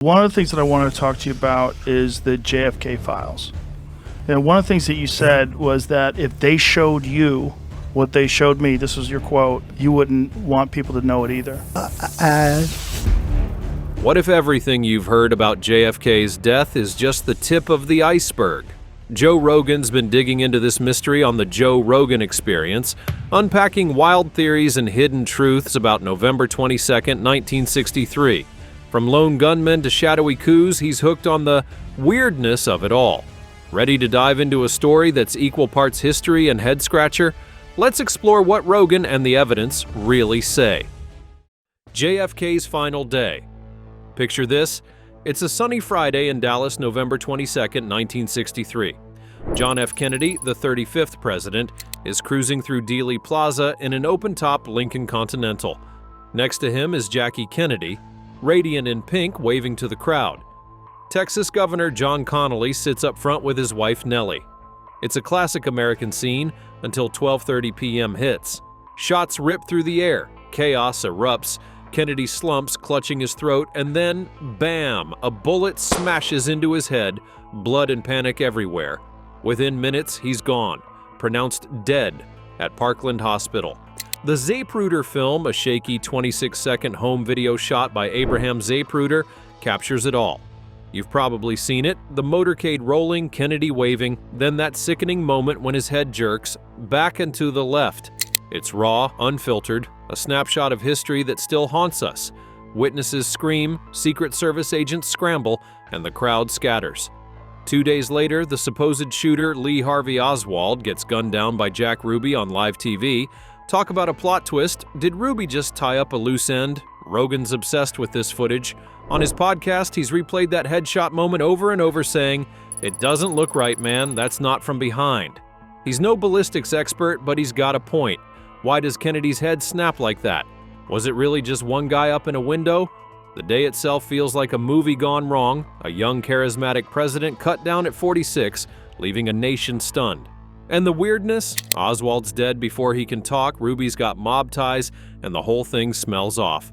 One of the things that I wanted to talk to you about is the JFK files. And one of the things that you said was that if they showed you what they showed me, this was your quote, you wouldn't want people to know it either. What if everything you've heard about JFK's death is just the tip of the iceberg? Joe Rogan's been digging into this mystery on the Joe Rogan Experience, unpacking wild theories and hidden truths about November 22, 1963. From lone gunmen to shadowy coups, he's hooked on the weirdness of it all. Ready to dive into a story that's equal parts history and head-scratcher? Let's explore what Rogan and the evidence really say. JFK's final day. Picture this. It's a sunny Friday in Dallas, November 22, 1963. John F. Kennedy, the 35th president, is cruising through Dealey Plaza in an open-top Lincoln Continental. Next to him is Jackie Kennedy, radiant in pink, waving to the crowd. Texas Governor John Connally sits up front with his wife Nellie. It's a classic American scene until 12:30 p.m. hits. Shots rip through the air, chaos erupts, Kennedy slumps, clutching his throat, and then, bam, a bullet smashes into his head, blood and panic everywhere. Within minutes, he's gone, pronounced dead at Parkland Hospital. The Zapruder film, a shaky 26-second home video shot by Abraham Zapruder, captures it all. You've probably seen it, the motorcade rolling, Kennedy waving, then that sickening moment when his head jerks back and to the left. It's raw, unfiltered, a snapshot of history that still haunts us. Witnesses scream, Secret Service agents scramble, and the crowd scatters. 2 days later, the supposed shooter Lee Harvey Oswald gets gunned down by Jack Ruby on live TV. Talk about a plot twist. Did Ruby just tie up a loose end? Rogan's obsessed with this footage. On his podcast, he's replayed that headshot moment over and over, saying, "It doesn't look right, man. That's not from behind." He's no ballistics expert, but he's got a point. Why does Kennedy's head snap like that? Was it really just one guy up in a window? The day itself feels like a movie gone wrong, a young charismatic president cut down at 46, leaving a nation stunned. And the weirdness? Oswald's dead before he can talk, Ruby's got mob ties, and the whole thing smells off.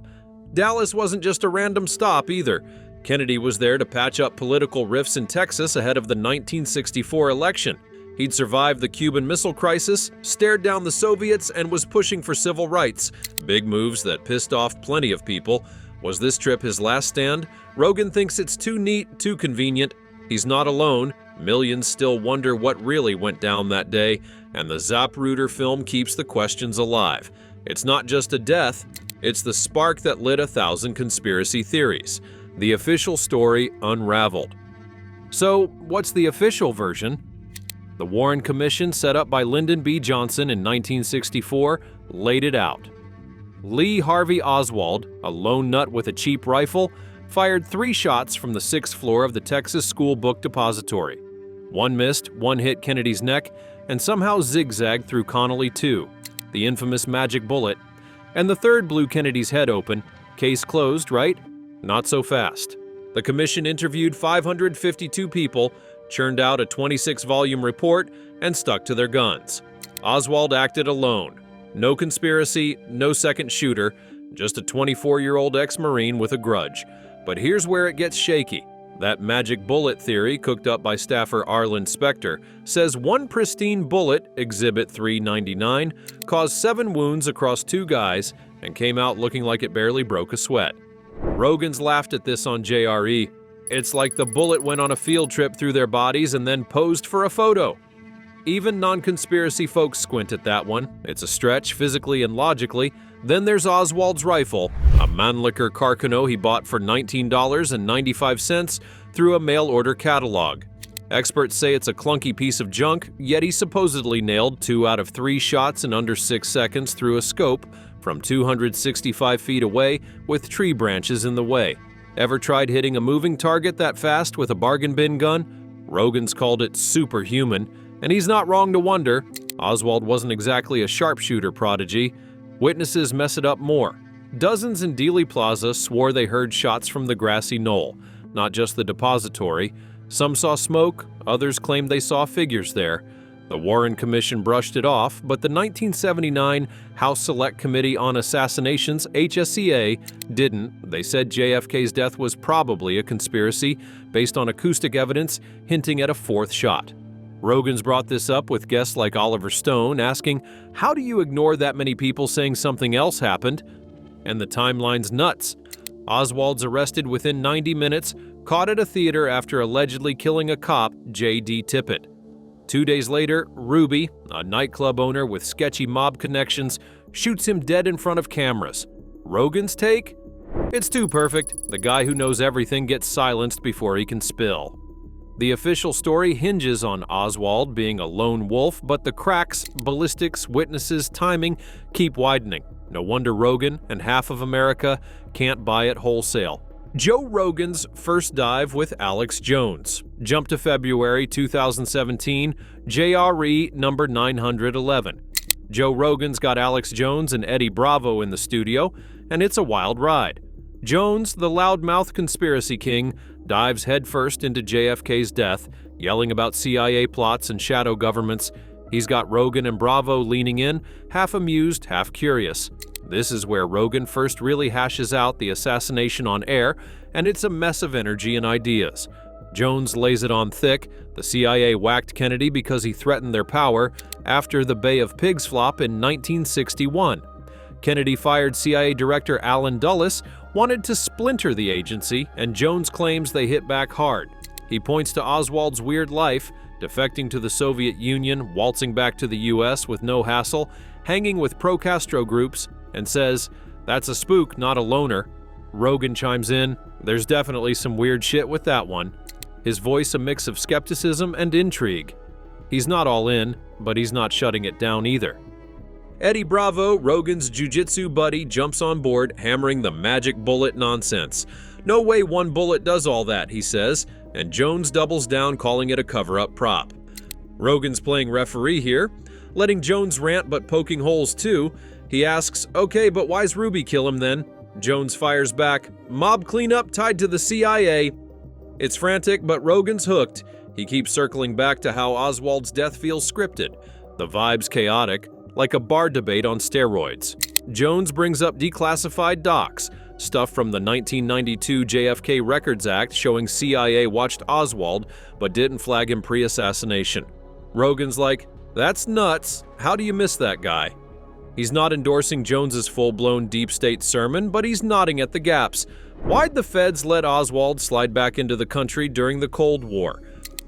Dallas wasn't just a random stop either. Kennedy was there to patch up political rifts in Texas ahead of the 1964 election. He'd survived the Cuban Missile Crisis, stared down the Soviets, and was pushing for civil rights. Big moves that pissed off plenty of people. Was this trip his last stand? Rogan thinks it's too neat, too convenient. He's not alone. Millions still wonder what really went down that day, and the Zapruder film keeps the questions alive. It's not just a death, it's the spark that lit 1,000 conspiracy theories. The official story unraveled. So, what's the official version? The Warren Commission, set up by Lyndon B. Johnson in 1964, laid it out. Lee Harvey Oswald, a lone nut with a cheap rifle, fired 3 shots from the 6th floor of the Texas School Book Depository. One missed, one hit Kennedy's neck, and somehow zigzagged through Connally too, the infamous magic bullet. And the third blew Kennedy's head open. Case closed, right? Not so fast. The commission interviewed 552 people, churned out a 26-volume report, and stuck to their guns. Oswald acted alone. No conspiracy, no second shooter, just a 24-year-old ex-Marine with a grudge. But here's where it gets shaky. That magic bullet theory, cooked up by staffer Arlen Specter, says one pristine bullet, Exhibit 399, caused 7 wounds across 2 guys and came out looking like it barely broke a sweat. Rogan's laughed at this on JRE. It's like the bullet went on a field trip through their bodies and then posed for a photo. Even non-conspiracy folks squint at that one. It's a stretch, physically and logically. Then there's Oswald's rifle, a Mannlicher Carcano he bought for $19.95 through a mail-order catalog. Experts say it's a clunky piece of junk, yet he supposedly nailed 2 out of 3 shots in under 6 seconds through a scope from 265 feet away with tree branches in the way. Ever tried hitting a moving target that fast with a bargain bin gun? Rogan's called it superhuman, and he's not wrong to wonder. Oswald wasn't exactly a sharpshooter prodigy. Witnesses mess it up more. Dozens in Dealey Plaza swore they heard shots from the grassy knoll, not just the depository. Some saw smoke, others claimed they saw figures there. The Warren Commission brushed it off, but the 1979 House Select Committee on Assassinations, HSCA, didn't. They said JFK's death was probably a conspiracy based on acoustic evidence hinting at a fourth shot. Rogan's brought this up with guests like Oliver Stone, asking, "How do you ignore that many people saying something else happened?" And the timeline's nuts. Oswald's arrested within 90 minutes, caught at a theater after allegedly killing a cop, J.D. Tippit. 2 days later, Ruby, a nightclub owner with sketchy mob connections, shoots him dead in front of cameras. Rogan's take? It's too perfect. The guy who knows everything gets silenced before he can spill. The official story hinges on Oswald being a lone wolf, but the cracks, ballistics, witnesses, timing keep widening. No wonder Rogan and half of America can't buy it wholesale. Joe Rogan's first dive with Alex Jones. Jump to February 2017, JRE number 911. Joe Rogan's got Alex Jones and Eddie Bravo in the studio, and it's a wild ride. Jones, the loudmouth conspiracy king, dives headfirst into JFK's death, yelling about CIA plots and shadow governments. He's got Rogan and Bravo leaning in, half amused, half curious. This is where Rogan first really hashes out the assassination on air, and it's a mess of energy and ideas. Jones lays it on thick. The CIA whacked Kennedy because he threatened their power after the Bay of Pigs flop in 1961. Kennedy-fired CIA Director Allen Dulles wanted to splinter the agency, and Jones claims they hit back hard. He points to Oswald's weird life, defecting to the Soviet Union, waltzing back to the US with no hassle, hanging with pro-Castro groups, and says, "That's a spook, not a loner." Rogan chimes in, "There's definitely some weird shit with that one." His voice a mix of skepticism and intrigue. He's not all in, but he's not shutting it down either. Eddie Bravo, Rogan's jiu-jitsu buddy, jumps on board, hammering the magic bullet nonsense. "No way one bullet does all that," he says, and Jones doubles down, calling it a cover-up prop. Rogan's playing referee here, letting Jones rant but poking holes too. He asks, "Okay, but why's Ruby kill him then?" Jones fires back, "Mob cleanup tied to the CIA." It's frantic, but Rogan's hooked. He keeps circling back to how Oswald's death feels scripted. The vibe's chaotic, like a bar debate on steroids. Jones brings up declassified docs, stuff from the 1992 JFK Records Act showing CIA watched Oswald but didn't flag him pre-assassination. Rogan's like, "That's nuts. How do you miss that guy?" He's not endorsing Jones's full-blown deep state sermon, but he's nodding at the gaps. Why'd the feds let Oswald slide back into the country during the Cold War?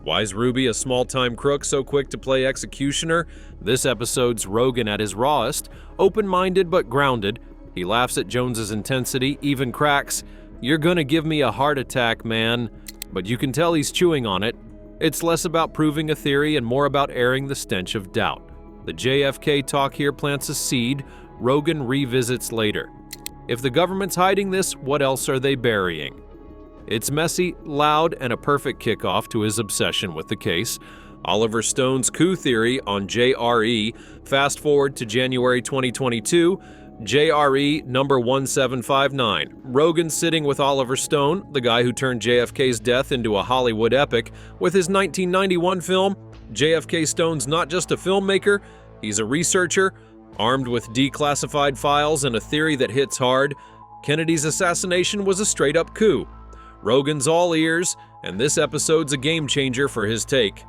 Why's Ruby, a small-time crook, so quick to play executioner? This episode's Rogan at his rawest, open-minded but grounded. He laughs at Jones's intensity, even cracks, "You're gonna give me a heart attack, man." But you can tell he's chewing on it. It's less about proving a theory and more about airing the stench of doubt. The JFK talk here plants a seed Rogan revisits later. If the government's hiding this, what else are they burying? It's messy, loud, and a perfect kickoff to his obsession with the case. Oliver Stone's coup theory on JRE. Fast forward to January 2022, JRE number 1759. Rogan sitting with Oliver Stone, the guy who turned JFK's death into a Hollywood epic, with his 1991 film. JFK Stone's not just a filmmaker, he's a researcher, armed with declassified files and a theory that hits hard. Kennedy's assassination was a straight-up coup. Rogan's all ears, and this episode's a game-changer for his take.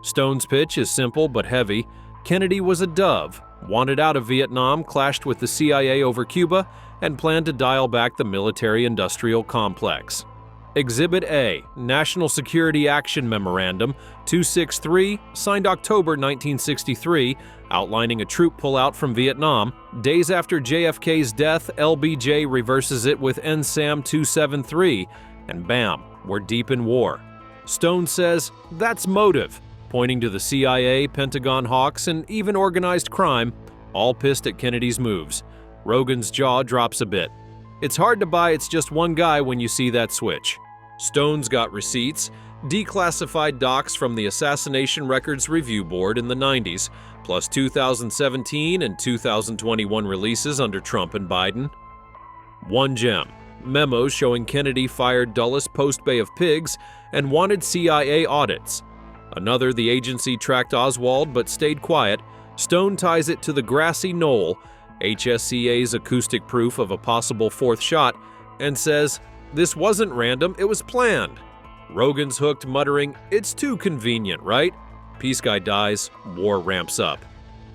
Stone's pitch is simple but heavy. Kennedy was a dove, wanted out of Vietnam, clashed with the CIA over Cuba, and planned to dial back the military-industrial complex. Exhibit A, National Security Action Memorandum 263, signed October 1963, outlining a troop pullout from Vietnam. Days after JFK's death, LBJ reverses it with NSAM 273, and bam, we're deep in war. Stone says, "That's motive," pointing to the CIA, Pentagon hawks, and even organized crime, all pissed at Kennedy's moves. Rogan's jaw drops a bit. It's hard to buy it's just one guy when you see that switch. Stone's got receipts, declassified docs from the Assassination Records Review Board in the 90s, plus 2017 and 2021 releases under Trump and Biden. One gem. Memos showing Kennedy fired Dulles post Bay of Pigs and wanted CIA audits. Another, the agency tracked Oswald but stayed quiet. Stone ties it to the grassy knoll, HSCA's acoustic proof of a possible fourth shot, and says, "This wasn't random, it was planned." Rogan's hooked, muttering, "It's too convenient, right?" Peace guy dies, war ramps up.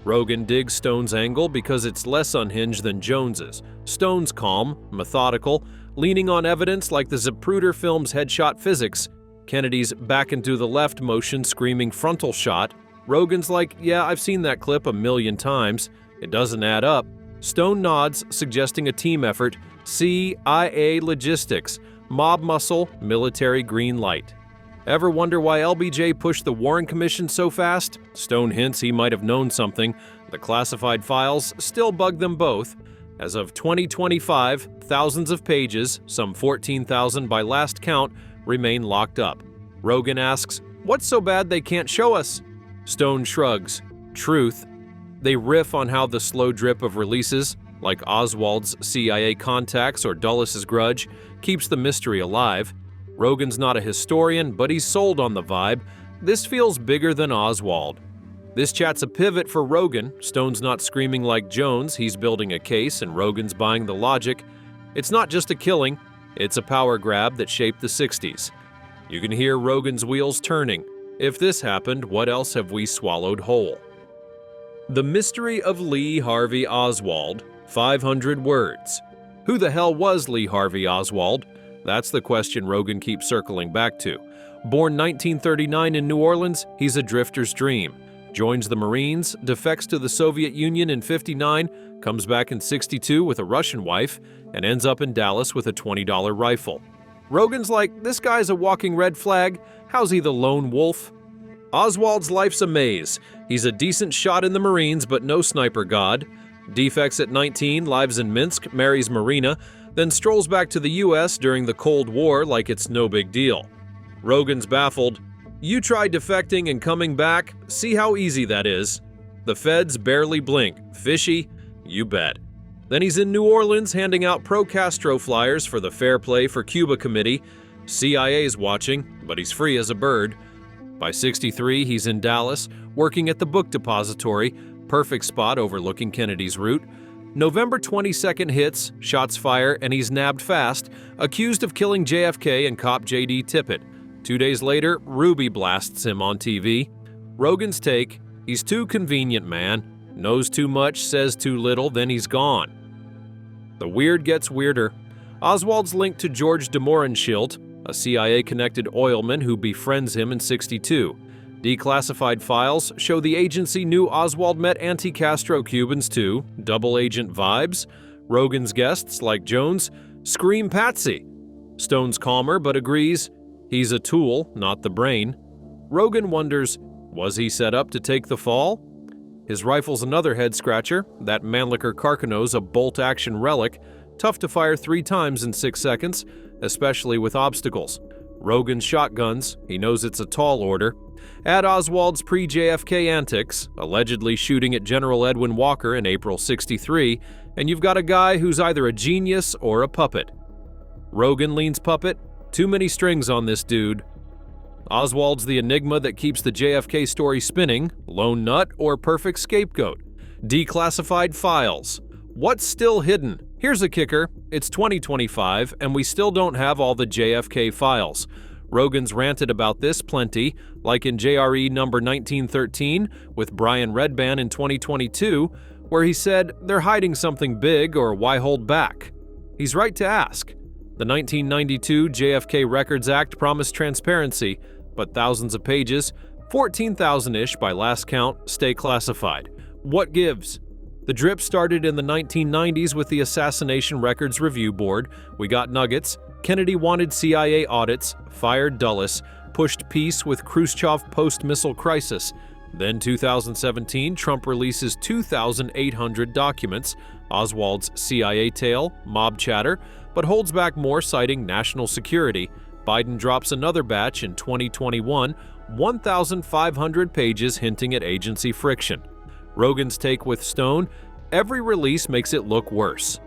Rogan digs Stone's angle because it's less unhinged than Jones's. Stone's calm, methodical, leaning on evidence like the Zapruder film's headshot physics. Kennedy's back and to the left motion screaming frontal shot. Rogan's like, "Yeah, I've seen that clip a million times. It doesn't add up." Stone nods, suggesting a team effort. CIA logistics, mob muscle, military green light. Ever wonder why LBJ pushed the Warren Commission so fast? Stone hints he might have known something. The classified files still bug them both. As of 2025, thousands of pages, some 14,000 by last count, remain locked up. Rogan asks, "What's so bad they can't show us?" Stone shrugs. Truth. They riff on how the slow drip of releases, like Oswald's CIA contacts or Dulles' grudge, keeps the mystery alive. Rogan's not a historian, but he's sold on the vibe. This feels bigger than Oswald. This chat's a pivot for Rogan. Stone's not screaming like Jones, he's building a case, and Rogan's buying the logic. It's not just a killing, it's a power grab that shaped the 60s. You can hear Rogan's wheels turning. If this happened, what else have we swallowed whole? The Mystery of Lee Harvey Oswald, 500 words. Who the hell was Lee Harvey Oswald? That's the question Rogan keeps circling back to. Born 1939 in New Orleans, he's a drifter's dream. Joins the Marines, defects to the Soviet Union in '59, comes back in '62 with a Russian wife, and ends up in Dallas with a $20 rifle. Rogan's like, "This guy's a walking red flag. How's he the lone wolf?" Oswald's life's a maze. He's a decent shot in the Marines, but no sniper god. Defects at 19, lives in Minsk, marries Marina, then strolls back to the US during the Cold War like it's no big deal. Rogan's baffled. "You try defecting and coming back, see how easy that is." The feds barely blink. Fishy? You bet. Then he's in New Orleans handing out pro-Castro flyers for the Fair Play for Cuba Committee. CIA's watching, but he's free as a bird. By '63, he's in Dallas, working at the book depository, perfect spot overlooking Kennedy's route. November 22nd hits, shots fire, and he's nabbed fast, accused of killing JFK and cop J.D. Tippit. 2 days later, Ruby blasts him on TV. Rogan's take, he's too convenient, man. Knows too much, says too little, then he's gone. The weird gets weirder. Oswald's linked to George de Mohrenschildt, a CIA-connected oilman who befriends him in '62. Declassified files show the agency knew Oswald met anti-Castro Cubans too. Double agent vibes. Rogan's guests, like Jones, scream patsy. Stone's calmer but agrees he's a tool, not the brain. Rogan wonders, was he set up to take the fall? His rifle's another head-scratcher. That Mannlicher Carcano's a bolt-action relic, tough to fire 3 times in 6 seconds, especially with obstacles. Rogan's shotguns, he knows it's a tall order. Add Oswald's pre-JFK antics, allegedly shooting at General Edwin Walker in April '63, and you've got a guy who's either a genius or a puppet. Rogan leans puppet, too many strings on this dude. Oswald's the enigma that keeps the JFK story spinning, lone nut or perfect scapegoat. Declassified files. What's still hidden? Here's a kicker, it's 2025 and we still don't have all the JFK files. Rogan's ranted about this plenty, like in JRE number 1913 with Brian Redban in 2022, where he said they're hiding something big or why hold back? He's right to ask. The 1992 JFK Records Act promised transparency, but thousands of pages, 14,000-ish by last count, stay classified. What gives? The drip started in the 1990s with the Assassination Records Review Board. We got nuggets. Kennedy wanted CIA audits, fired Dulles, pushed peace with Khrushchev post-missile crisis. Then 2017, Trump releases 2,800 documents, Oswald's CIA tale, mob chatter, but holds back more citing national security. Biden drops another batch in 2021, 1,500 pages hinting at agency friction. Rogan's take with Stone, every release makes it look worse.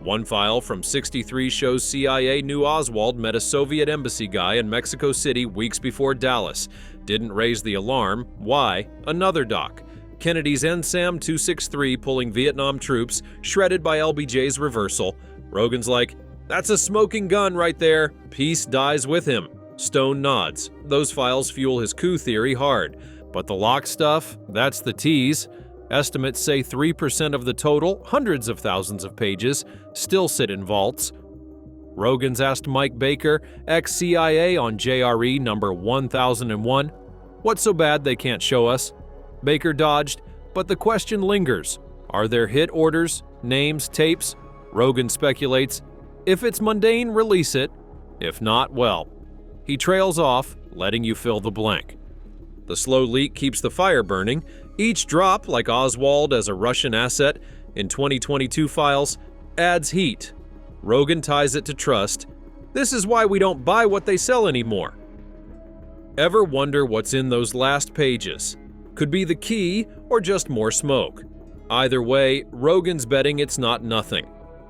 One file from '63 shows CIA knew Oswald met a Soviet embassy guy in Mexico City weeks before Dallas. Didn't raise the alarm. Why? Another doc. Kennedy's NSAM 263 pulling Vietnam troops, shredded by LBJ's reversal. Rogan's like, "That's a smoking gun right there. Peace dies with him." Stone nods. Those files fuel his coup theory hard. But the lock stuff, that's the tease. Estimates say 3% of the total, hundreds of thousands of pages, still sit in vaults. Rogan's asked Mike Baker, ex-CIA, on JRE number 1001, "What's so bad they can't show us?" Baker dodged, but the question lingers. Are there hit orders, names, tapes? Rogan speculates, if it's mundane, release it. If not, well. He trails off, letting you fill the blank. The slow leak keeps the fire burning. Each drop, like Oswald as a Russian asset in 2022 files, adds heat. Rogan ties it to trust. This is why we don't buy what they sell anymore. Ever wonder what's in those last pages? Could be the key or just more smoke. Either way, Rogan's betting it's not nothing.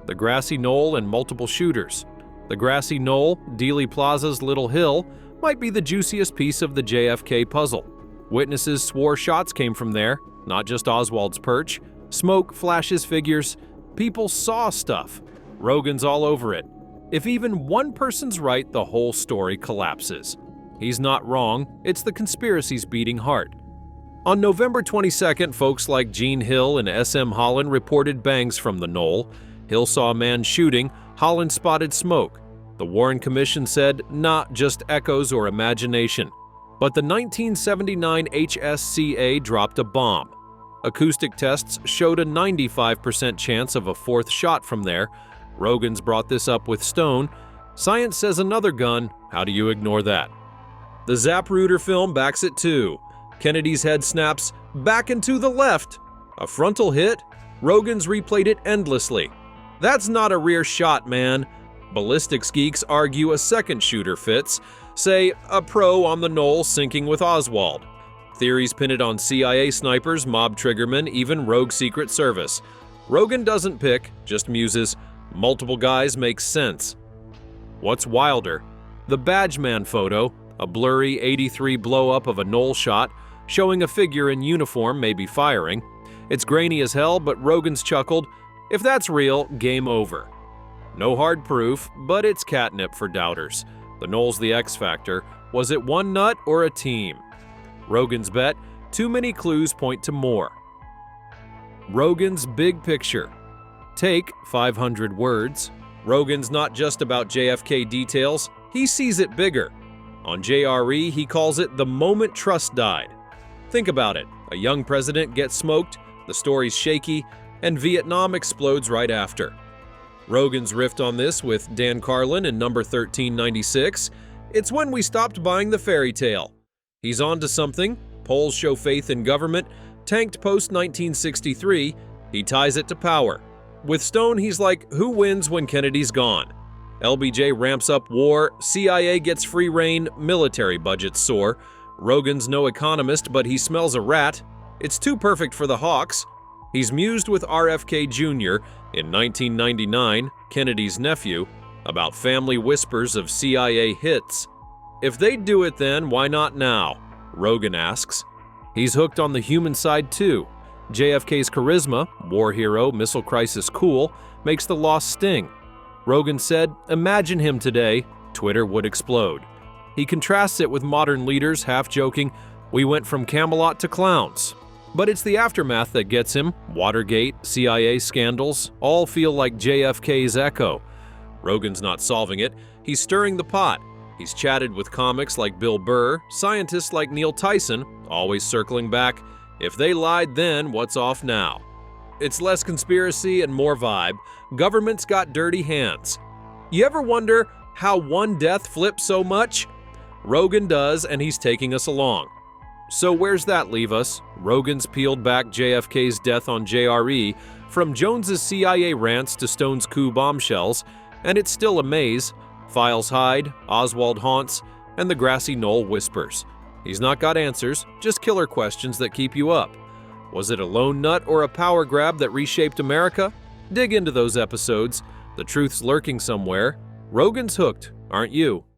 The grassy knoll and multiple shooters. The grassy knoll, Dealey Plaza's little hill, might be the juiciest piece of the JFK puzzle. Witnesses swore shots came from there, not just Oswald's perch. Smoke, flashes, figures. People saw stuff. Rogan's all over it. If even one person's right, the whole story collapses. He's not wrong, it's the conspiracy's beating heart. On November 22nd, folks like Gene Hill and S.M. Holland reported bangs from the knoll. Hill saw a man shooting, Holland spotted smoke. The Warren Commission said, not just echoes or imagination. But the 1979 HSCA dropped a bomb. Acoustic tests showed a 95% chance of a fourth shot from there. Rogan's brought this up with Stone. Science says another gun. How do you ignore that? The Zapruder film backs it too. Kennedy's head snaps back and to the left. A frontal hit? Rogan's replayed it endlessly. That's not a rear shot, man. Ballistics geeks argue a second shooter fits, say a pro on the knoll sinking with Oswald. Theories pin it on CIA snipers, mob triggermen, even rogue Secret Service. Rogan doesn't pick, just muses. Multiple guys make sense. What's wilder? The Badgeman photo, a blurry 83 blow-up of a knoll shot, showing a figure in uniform maybe firing. It's grainy as hell, but Rogan's chuckled, if that's real, game over. No hard proof, but it's catnip for doubters. The knoll's the X factor. Was it one nut or a team? Rogan's bet, too many clues point to more. Rogan's big picture. Take 500 words. Rogan's not just about JFK details, he sees it bigger. On JRE, he calls it the moment trust died. Think about it, a young president gets smoked, the story's shaky, and Vietnam explodes right after. Rogan's riffed on this with Dan Carlin in number 1396. It's when we stopped buying the fairy tale. He's on to something. Polls show faith in government. Tanked post-1963. He ties it to power. With Stone, he's like, who wins when Kennedy's gone? LBJ ramps up war. CIA gets free rein. Military budgets soar. Rogan's no economist, but he smells a rat. It's too perfect for the Hawks. He's mused with RFK Jr. in 1999, Kennedy's nephew, about family whispers of CIA hits. If they'd do it then, why not now? Rogan asks. He's hooked on the human side too. JFK's charisma, war hero, missile crisis cool, makes the loss sting. Rogan said, imagine him today, Twitter would explode. He contrasts it with modern leaders, half joking, we went from Camelot to clowns. But it's the aftermath that gets him. Watergate, CIA scandals, all feel like JFK's echo. Rogan's not solving it, he's stirring the pot. He's chatted with comics like Bill Burr, scientists like Neil Tyson, always circling back, if they lied then, what's off now? It's less conspiracy and more vibe. Government's got dirty hands. You ever wonder how one death flips so much? Rogan does, and he's taking us along. So where's that leave us? Rogan's peeled back JFK's death on JRE, from Jones's CIA rants to Stone's coup bombshells, and it's still a maze. Files hide, Oswald haunts, and the grassy knoll whispers. He's not got answers, just killer questions that keep you up. Was it a lone nut or a power grab that reshaped America? Dig into those episodes. The truth's lurking somewhere. Rogan's hooked, aren't you?